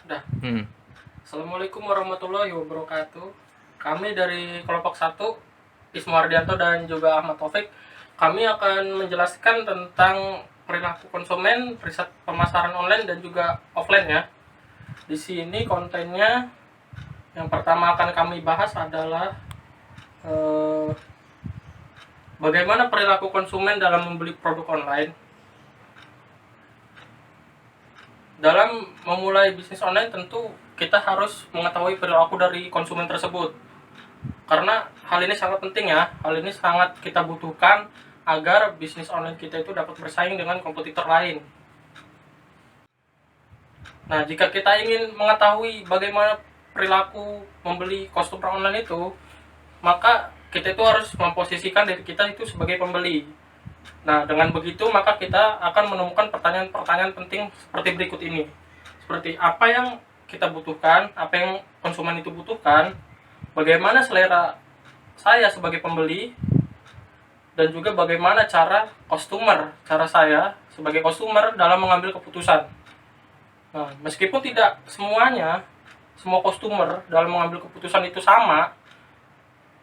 Dah. Assalamualaikum warahmatullahi wabarakatuh. Kami dari kelompok 1, Ismu Ardianto dan juga Ahmad Taufik, kami akan menjelaskan tentang perilaku konsumen, riset pemasaran online dan juga offline ya. Di sini kontennya yang pertama akan kami bahas adalah bagaimana perilaku konsumen dalam membeli produk online. Dalam memulai bisnis online tentu kita harus mengetahui perilaku dari konsumen tersebut. Karena hal ini sangat penting ya, hal ini sangat kita butuhkan agar bisnis online kita itu dapat bersaing dengan kompetitor lain. Nah, jika kita ingin mengetahui bagaimana perilaku membeli customer online itu, maka kita itu harus memposisikan diri kita itu sebagai pembeli. Nah, dengan begitu maka kita akan menemukan pertanyaan-pertanyaan penting seperti berikut ini. Seperti apa yang kita butuhkan, apa yang konsumen itu butuhkan, bagaimana selera saya sebagai pembeli, dan juga bagaimana cara saya sebagai customer dalam mengambil keputusan. Nah, meskipun tidak semua customer dalam mengambil keputusan itu sama,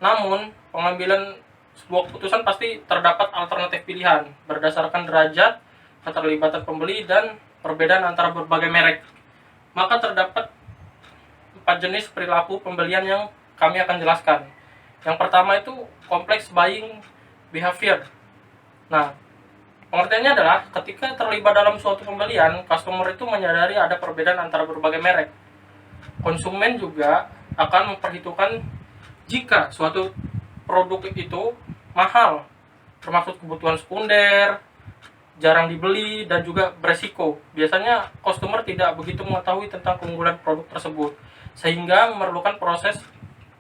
namun pengambilan sebuah keputusan pasti terdapat alternatif pilihan berdasarkan derajat, keterlibatan pembeli, dan perbedaan antara berbagai merek. Maka terdapat 4 jenis perilaku pembelian yang kami akan jelaskan. Yang pertama itu complex buying behavior. Nah, pengertiannya adalah ketika terlibat dalam suatu pembelian, customer itu menyadari ada perbedaan antara berbagai merek. Konsumen juga akan memperhitungkan jika suatu produk itu mahal, termasuk kebutuhan sekunder, jarang dibeli, dan juga beresiko. Biasanya customer tidak begitu mengetahui tentang keunggulan produk tersebut, sehingga memerlukan proses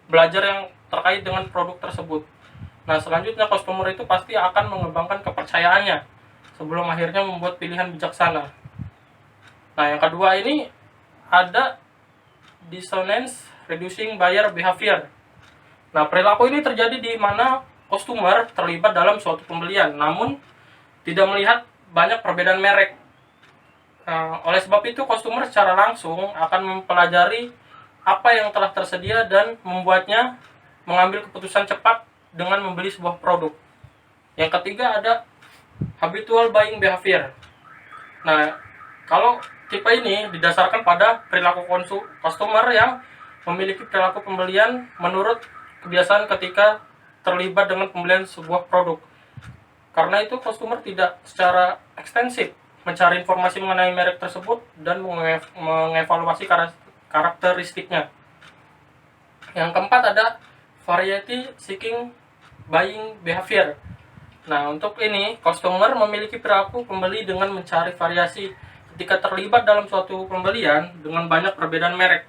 belajar yang terkait dengan produk tersebut. Nah, selanjutnya customer itu pasti akan mengembangkan kepercayaannya sebelum akhirnya membuat pilihan bijaksana. Nah, yang kedua ini ada dissonance reducing buyer behavior. Nah, perilaku ini terjadi di mana customer terlibat dalam suatu pembelian, namun tidak melihat banyak perbedaan merek. Oleh sebab itu, customer secara langsung akan mempelajari apa yang telah tersedia dan membuatnya mengambil keputusan cepat dengan membeli sebuah produk. Yang ketiga ada habitual buying behavior. Nah, kalau tipe ini didasarkan pada perilaku customer yang memiliki perilaku pembelian menurut kebiasaan ketika terlibat dengan pembelian sebuah produk. Karena itu customer tidak secara ekstensif mencari informasi mengenai merek tersebut dan mengevaluasi karakteristiknya. Yang keempat ada variety seeking buying behavior. Nah, untuk ini customer memiliki perilaku pembeli dengan mencari variasi ketika terlibat dalam suatu pembelian dengan banyak perbedaan merek.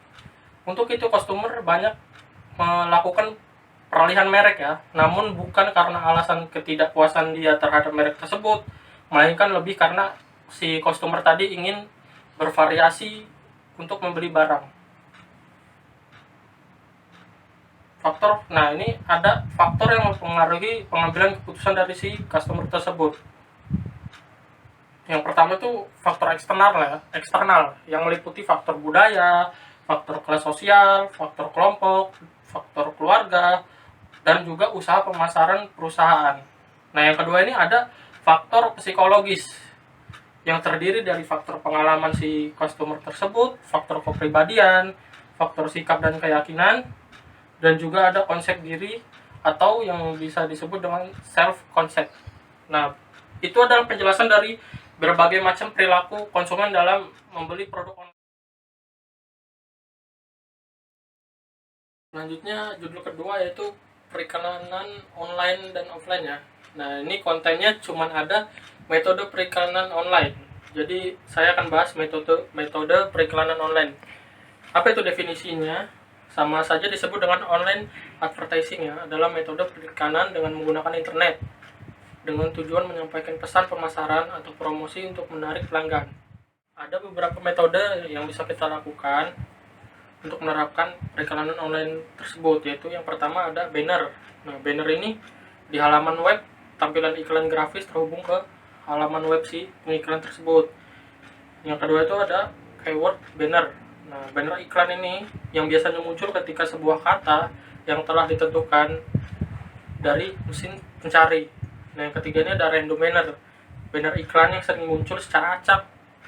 Untuk itu customer banyak melakukan peralihan merek ya, namun bukan karena alasan ketidakpuasan dia terhadap merek tersebut, melainkan lebih karena si customer tadi ingin bervariasi untuk membeli barang. Nah, ini ada faktor yang mempengaruhi pengambilan keputusan dari si customer tersebut. Yang pertama itu faktor eksternal yang meliputi faktor budaya, faktor kelas sosial, faktor kelompok, faktor keluarga, dan juga usaha pemasaran perusahaan. Nah, yang kedua ini ada faktor psikologis yang terdiri dari faktor pengalaman si customer tersebut, faktor kepribadian, faktor sikap dan keyakinan, dan juga ada konsep diri atau yang bisa disebut dengan self concept. Nah, itu adalah penjelasan dari berbagai macam perilaku konsumen dalam membeli produk online. Selanjutnya judul kedua yaitu periklanan online dan offline ya. Nah, ini kontennya cuma ada metode periklanan online. Jadi saya akan bahas metode periklanan online. Apa itu definisinya? Sama saja disebut dengan online advertising ya, adalah metode periklanan dengan menggunakan internet dengan tujuan menyampaikan pesan pemasaran atau promosi untuk menarik pelanggan. Ada beberapa metode yang bisa kita lakukan untuk menerapkan periklanan online tersebut, yaitu yang pertama ada banner. Nah, banner ini di halaman web, tampilan iklan grafis terhubung ke halaman web si pengiklan tersebut. Yang kedua itu ada keyword banner. Nah, banner iklan ini yang biasanya muncul ketika sebuah kata yang telah ditentukan dari mesin pencari. Nah, yang ketiga ini ada random banner. Banner iklan yang sering muncul secara acak,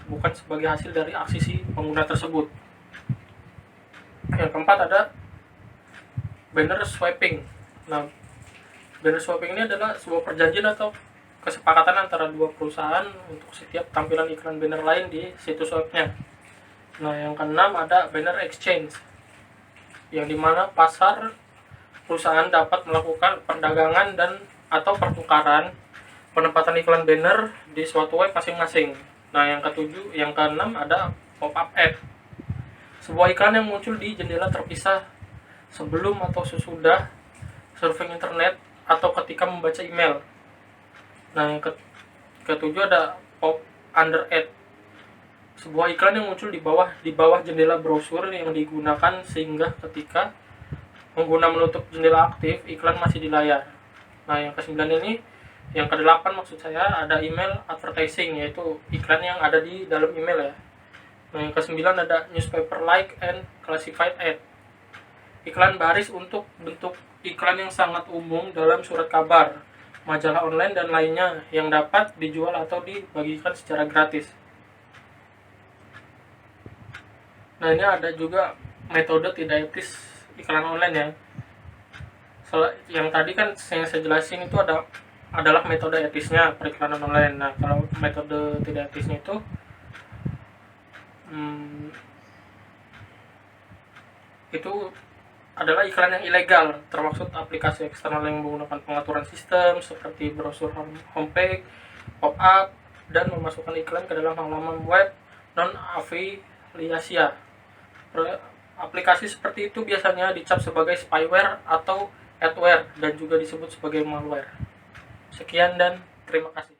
bukan sebagai hasil dari aksi si pengguna tersebut. Yang keempat ada banner swapping. Nah, banner swapping ini adalah sebuah perjanjian atau kesepakatan antara dua perusahaan untuk setiap tampilan iklan banner lain di situs webnya. Nah, yang keenam ada banner exchange, yang dimana pasar perusahaan dapat melakukan perdagangan dan atau pertukaran penempatan iklan banner di suatu web masing-masing. Nah, yang keenam ada pop-up ad, sebuah iklan yang muncul di jendela terpisah sebelum atau sesudah surfing internet atau ketika membaca email. Nah, yang ketujuh ada pop under ad, sebuah iklan yang muncul di bawah jendela brosur yang digunakan sehingga ketika pengguna menutup jendela aktif, iklan masih di layar. Nah, yang kedelapan maksud saya ada email advertising, yaitu iklan yang ada di dalam email ya. Nah, yang kesembilan ada newspaper like and classified ad, iklan baris untuk bentuk iklan yang sangat umum dalam surat kabar, majalah online dan lainnya yang dapat dijual atau dibagikan secara gratis. Nah, ini ada juga metode tidak etis iklan online ya. Yang tadi kan yang saya jelasin itu adalah metode etisnya periklanan online. Nah, kalau metode tidak etisnya itu itu adalah iklan yang ilegal, termaksud aplikasi eksternal yang menggunakan pengaturan sistem seperti brosur homepage, pop-up, dan memasukkan iklan ke dalam halaman web non-afiliasi. Aplikasi seperti itu biasanya dicap sebagai spyware atau adware dan juga disebut sebagai malware. Sekian dan terima kasih.